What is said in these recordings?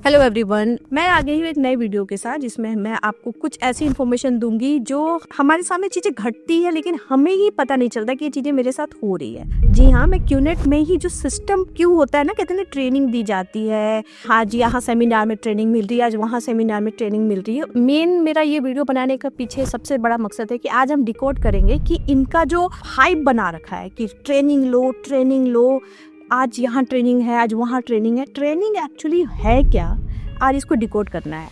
Hello everyone, मैं आ गई हूँ एक नए वीडियो के साथ जिसमें मैं आपको कुछ ऐसी इन्फॉर्मेशन दूंगी जो हमारे सामने चीजें घटती है लेकिन हमें ही पता नहीं चलता कि ये चीजें मेरे साथ हो रही है। जी हाँ, मैं क्यूनेट में ही जो सिस्टम क्यों होता है ना, कहते हैं ट्रेनिंग दी जाती है, आज यहाँ सेमिनार में ट्रेनिंग मिल रही है, आज वहाँ सेमिनार में ट्रेनिंग मिल रही है। मेन मेरा ये वीडियो बनाने का पीछे सबसे बड़ा मकसद है कि आज हम डिकोड करेंगे कि इनका जो हाइप बना रखा है कि ट्रेनिंग लो, आज यहाँ ट्रेनिंग है, आज वहाँ ट्रेनिंग है। ट्रेनिंग एक्चुअली है क्या, आज इसको डिकोड करना है।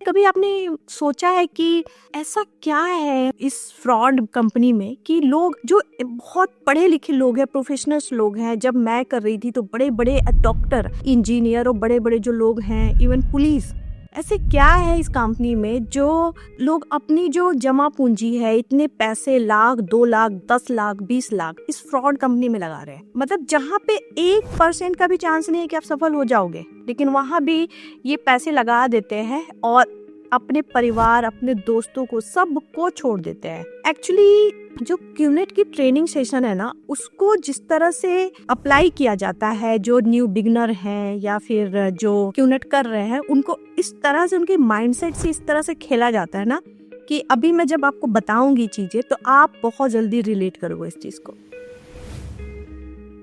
कभी आपने सोचा है कि ऐसा क्या है इस फ्रॉड कंपनी में कि लोग जो बहुत पढ़े लिखे लोग हैं, प्रोफेशनल्स लोग हैं, जब मैं कर रही थी तो बड़े बड़े डॉक्टर, इंजीनियर और बड़े बड़े जो लोग हैं, इवन पुलिस, ऐसे क्या है इस कंपनी में जो लोग अपनी जो जमा पूंजी है, इतने पैसे, लाख, 2 लाख, 10 लाख, 20 लाख इस फ्रॉड कंपनी में लगा रहे हैं। मतलब जहाँ पे 1% का भी चांस नहीं है कि आप सफल हो जाओगे, लेकिन वहां भी ये पैसे लगा देते हैं और अपने परिवार, अपने दोस्तों को, सबको छोड़ देते हैं। एक्चुअली जो क्यूनेट की ट्रेनिंग सेशन है ना, उसको जिस तरह से अप्लाई किया जाता है, जो न्यू बिगनर हैं या फिर जो क्यूनेट कर रहे हैं, उनको इस तरह से, उनके माइंडसेट से इस तरह से खेला जाता है ना कि अभी मैं जब आपको बताऊंगी चीजें तो आप बहुत जल्दी रिलेट करोगे इस चीज को।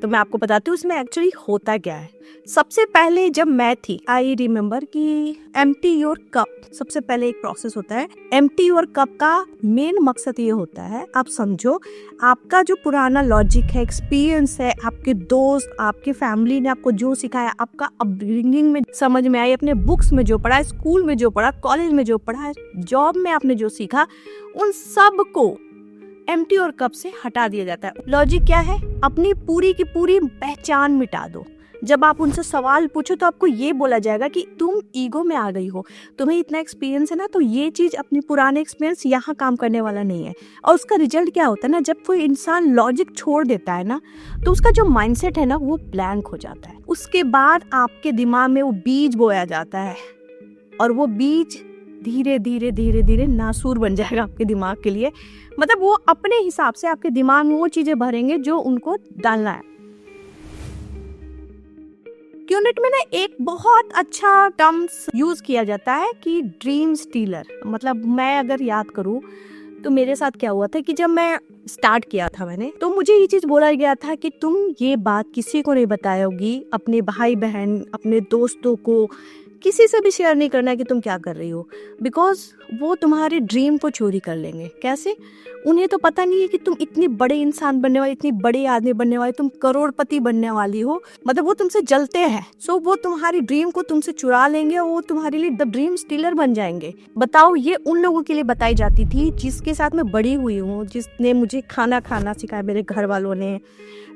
तो मैं आपको बताती हूँ इसमें एक्चुअली होता क्या है। सबसे पहले जब मैं थी, आई रिमेम्बर कि एम्प्टी योर कप, सबसे पहले एक प्रोसेस होता है। एम्प्टी योर कप का मेन मकसद ये होता है, आप समझो, आपका जो पुराना लॉजिक है, एक्सपीरियंस है, आपके दोस्त, आपके फैमिली ने आपको जो सिखाया, आपका अपब्रिंगिंग में समझ में आई, अपने बुक्स में जो पढ़ा, स्कूल में जो पढ़ा, कॉलेज में जो पढ़ा, जॉब में आपने जो सीखा, उन सब को एम्प्टी और कप से हटा दिया जाता है। लॉजिक क्या है? अपनी पूरी की पूरी पहचान मिटा दो। जब आप उनसे सवाल पूछो तो आपको ये बोला जाएगा कि तुम ईगो में आ गई हो, तुम्हें इतना एक्सपीरियंस है ना, तो ये चीज अपनी पुराने एक्सपीरियंस यहाँ काम करने वाला नहीं है। और उसका रिजल्ट क्या होता है ना, जब कोई इंसान लॉजिक छोड़ देता है ना, तो उसका जो माइंडसेट है ना, वो ब्लैंक हो जाता है। उसके बाद आपके दिमाग में वो बीज बोया जाता है और वो बीज धीरे धीरे धीरे धीरे नासूर बन जाएगा आपके दिमाग के लिए। मतलब वो अपने हिसाब से आपके दिमाग में वो चीजें भरेंगे जो उनको डालना है। क्यूनेट में ना एक बहुत अच्छा टर्म्स यूज किया जाता है कि ड्रीम स्टीलर। मतलब मैं अगर याद करूं तो मेरे साथ क्या हुआ था कि जब मैं स्टार्ट किया था मैंने, तो मुझे ये चीज बोला गया था कि तुम ये बात किसी को नहीं बताओगी, अपने भाई बहन, अपने दोस्तों को, किसी से भी शेयर नहीं करना कि तुम क्या कर रही हो, बिकॉज वो तुम्हारे ड्रीम को चोरी कर लेंगे। कैसे? उन्हें तो पता नहीं है कि तुम इतनी बड़े इंसान बनने वाली, इतनी बड़े आदमी बनने वाली, तुम करोड़पति बनने वाली हो। मतलब वो तुमसे जलते हैं, सो वो तुम्हारी ड्रीम को तुमसे चुरा लेंगे और वो तुम्हारे लिए द ड्रीम स्टीलर बन जाएंगे। बताओ, ये उन लोगों के लिए बताई जाती थी जिसके साथ मैं बड़ी हुई हूँ, जिसने मुझे खाना खाना सिखाया, मेरे घर वालों ने,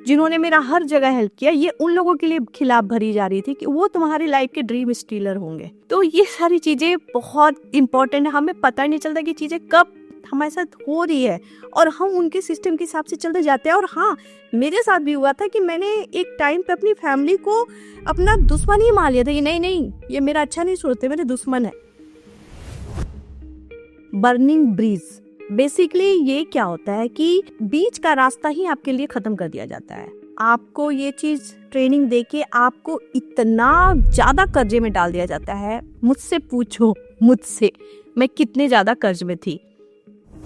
जिन्होंने मेरा हर जगह हेल्प किया। ये उन लोगों के लिए खिलाफ भरी जा रही थी कि वो तुम्हारी लाइफ के ड्रीम स्टीलर होंगे। तो ये सारी चीजें बहुत इंपॉर्टेंट है। हमें पता नहीं चलता कि चीजें कब हमारे साथ हो रही है और हम उनके सिस्टम के हिसाब से चलते जाते हैं। और हाँ, मेरे साथ भी हुआ था कि मैंने एक टाइम पे अपनी फैमिली को अपना दुश्मन ही मान लिया था कि नहीं, ये मेरा अच्छा नहीं सोचते, मेरे दुश्मन है। बर्निंग ब्रिज, बेसिकली ये क्या होता है कि बीच का रास्ता ही आपके लिए खत्म कर दिया जाता है। आपको ये चीज ट्रेनिंग देके आपको इतना ज्यादा कर्जे में डाल दिया जाता है। मुझसे पूछो, मुझसे मैं कितने ज्यादा कर्ज में थी।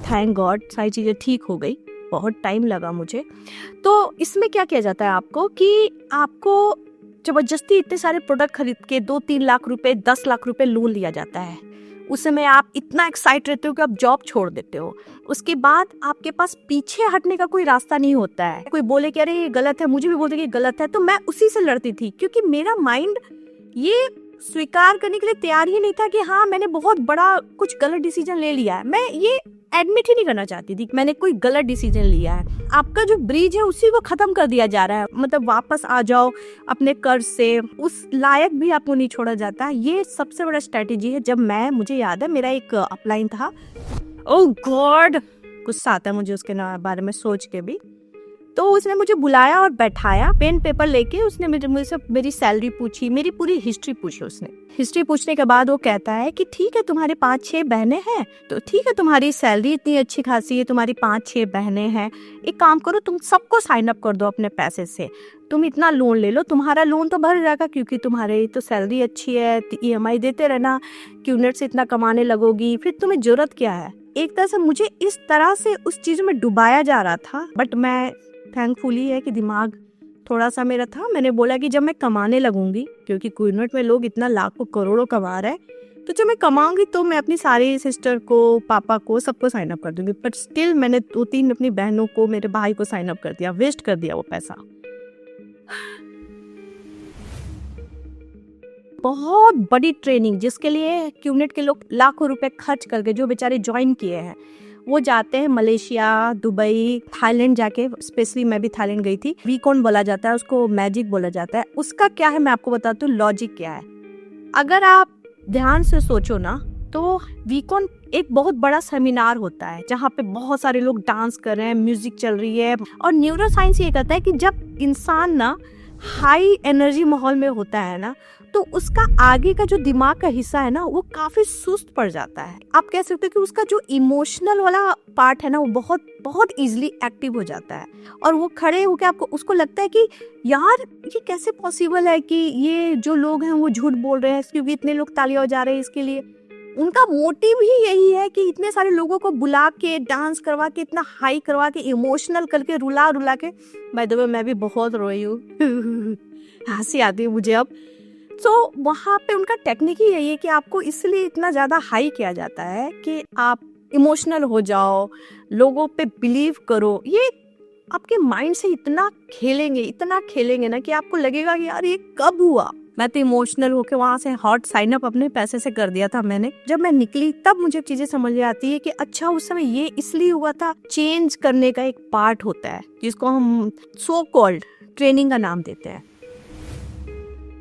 थैंक गॉड सारी चीजें ठीक हो गई, बहुत टाइम लगा मुझे। तो इसमें क्या किया जाता है आपको कि आपको जबरदस्ती इतने सारे प्रोडक्ट खरीद के 2-3 लाख रुपए, 10 लाख रुपए लोन लिया जाता है। उस समय आप इतना एक्साइट रहते हो कि आप जॉब छोड़ देते हो। उसके बाद आपके पास पीछे हटने का कोई रास्ता नहीं होता है। कोई बोले कि अरे ये गलत है, मुझे भी बोलते कि गलत है, तो मैं उसी से लड़ती थी क्योंकि मेरा माइंड ये स्वीकार करने के लिए तैयार ही नहीं था कि हाँ, मैंने बहुत बड़ा कुछ गलत डिसीजन ले लिया है। मैं ये एडमिट ही नहीं करना चाहती थी मैंने कोई गलत डिसीजन लिया है। आपका जो ब्रिज है उसी को खत्म कर दिया जा रहा है। मतलब वापस आ जाओ अपने कर्ज से, उस लायक भी आपको नहीं छोड़ा जाता। ये सबसे बड़ा स्ट्रेटेजी है। जब मुझे याद है मेरा एक अपलाइन था, ओह गॉड, गुस्सा आता है मुझे उसके बारे में सोच के भी। तो उसने मुझे बुलाया और बैठाया, पेन पेपर लेके उसने मुझसे मेरी सैलरी पूछी, मेरी पूरी हिस्ट्री पूछी। उसने हिस्ट्री पूछने के बाद वो कहता है कि ठीक है तुम्हारे 5-6 बहनें हैं, तो ठीक है तुम्हारी सैलरी इतनी अच्छी खासी है, तुम्हारी 5-6 बहनें हैं, एक काम करो तुम सबको साइन अप कर दो अपने पैसे से, तुम इतना लोन ले लो, तुम्हारा लोन तो भर जाएगा क्योंकि तुम्हारी तो सैलरी अच्छी है, EMI देते रहना, क्यूनेट से इतना कमाने लगोगी, फिर तुम्हें जरूरत क्या है। एक तरह से मुझे इस तरह से उस चीज में डुबाया जा रहा था, बट मैं थैंकफुली है कि दिमाग थोड़ा सा मेरा था। मैंने बोला कि जब मैं कमाने लगूंगी, क्योंकि क्यूनेट में लोग इतना लाखों करोड़ों कमा रहे हैं, तो जब मैं कमाऊंगी तो मैं अपनी सारी सिस्टर को, पापा को, सबको साइन अप कर दूंगी। बट स्टिल मैंने 2-3 अपनी बहनों को, मेरे भाई को साइन अप कर दिया, वेस्ट कर दिया वो पैसा। बहुत बड़ी ट्रेनिंग जिसके लिए क्यूनेट के लोग लाखों रुपए खर्च करके जो बेचारे ज्वाइन किए हैं, वो जाते हैं मलेशिया, दुबई, थाईलैंड जाके, स्पेशली मैं भी थाईलैंड गई थी। वीकॉन बोला जाता है उसको, मैजिक बोला जाता है। उसका क्या है मैं आपको बताती हूँ, लॉजिक क्या है। अगर आप ध्यान से सोचो ना, तो वीकॉन एक बहुत बड़ा सेमिनार होता है जहाँ पे बहुत सारे लोग डांस कर रहे हैं, म्यूजिक चल रही है। और न्यूरो साइंस ये कहता है कि जब इंसान ना हाई एनर्जी माहौल में होता है ना, तो उसका आगे का जो दिमाग का हिस्सा है ना, वो काफी सुस्त पड़ जाता है। आप कह सकते हो कि उसका जो इमोशनल वाला पार्ट है ना, वो बहुत बहुत इजीली एक्टिव हो जाता है। और वो खड़े होकर आपको उसको लगता है कि यार ये कैसे पॉसिबल है कि ये जो लोग हैं वो झूठ बोल रहे हैं, क्योंकि इतने लोग तालियां बजा रहे हैं इसके लिए। उनका मोटिव ही यही है कि इतने सारे लोगों को बुला के, डांस करवा के, इतना हाई करवा के, इमोशनल करके, रुला रुला के। बाय द वे मैं भी बहुत रोई हूँ हंसी आती है मुझे अब। तो वहाँ पे उनका टेक्निक ही यही है कि आपको इसलिए इतना ज़्यादा हाई किया जाता है कि आप इमोशनल हो जाओ, लोगों पे बिलीव करो। ये आपके माइंड से इतना खेलेंगे ना कि आपको लगेगा कि यार ये कब हुआ। मैं तो इमोशनल होके वहाँ से हॉट साइन अप अपने पैसे से कर दिया था मैंने। जब मैं निकली तब मुझे चीजें समझ में आती है कि अच्छा उस समय ये इसलिए हुआ था। चेंज करने का एक पार्ट होता है जिसको हम सो कॉल्ड ट्रेनिंग का नाम देते हैं।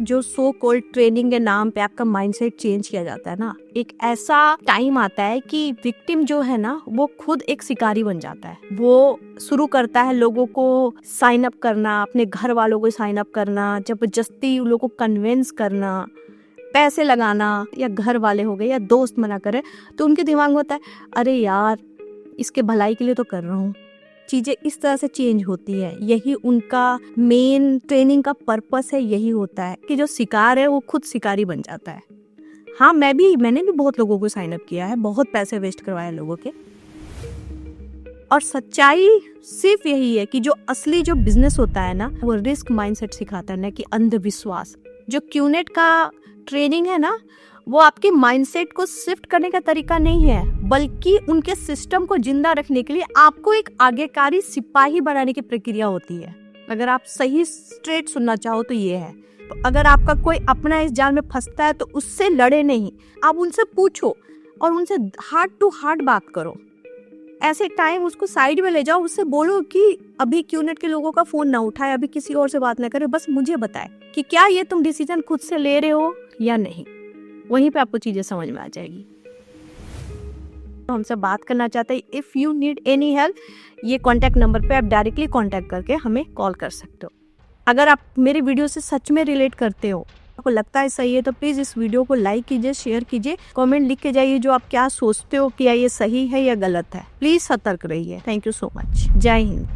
जो सो कॉल्ड ट्रेनिंग के नाम पे आपका माइंडसेट चेंज किया जाता है ना, एक ऐसा टाइम आता है कि विक्टिम जो है ना, वो खुद एक शिकारी बन जाता है। वो शुरू करता है लोगों को साइन अप करना, अपने घर वालों को साइन अप करना, जबरदस्ती उन लोगों को कन्विंस करना, पैसे लगाना, या घर वाले हो गए या दोस्त मना करे तो उनके दिमाग में होता है अरे यार इसके भलाई के लिए तो कर रहा हूँ। चीजें इस तरह से चेंज होती है। यही उनका मेन ट्रेनिंग का पर्पस है, यही होता है कि जो शिकार है वो खुद शिकारी बन जाता है। हाँ मैंने भी बहुत लोगों को साइन अप किया है, बहुत पैसे वेस्ट करवाए लोगों के। और सच्चाई सिर्फ यही है कि जो असली जो बिजनेस होता है ना, वो रिस्क माइंडसेट सिखाता है, ना कि अंधविश्वास। जो क्यूनेट का ट्रेनिंग है ना, वो आपके माइंडसेट को शिफ्ट करने का तरीका नहीं है, बल्कि उनके सिस्टम को जिंदा रखने के लिए आपको एक आज्ञाकारी सिपाही बनाने की प्रक्रिया होती है। अगर आप सही स्ट्रेट सुनना चाहो तो ये है। तो अगर आपका कोई अपना इस जाल में फंसता है तो उससे लड़े नहीं, आप उनसे पूछो और उनसे हार्ट टू हार्ट बात करो। ऐसे टाइम उसको साइड में ले जाओ, उससे बोलो कि अभी क्यूनेट के लोगों का फोन ना उठाए, अभी किसी और से बात ना करे, बस मुझे बताए कि क्या ये तुम डिसीजन खुद से ले रहे हो या नहीं। वहीं पे आपको चीजें समझ में आ जाएगी। तो हमसे बात करना चाहते हैं, if you need any help, ये कॉन्टैक्ट नंबर पे आप डायरेक्टली कॉन्टैक्ट करके हमें कॉल कर सकते हो। अगर आप मेरे वीडियो से सच में रिलेट करते हो, आपको लगता है सही है, तो प्लीज इस वीडियो को लाइक कीजिए, शेयर कीजिए, कमेंट लिख के जाइए जो आप क्या सोचते हो कि ये सही है या गलत है। प्लीज सतर्क रहिए। Thank you so much. जय हिंद।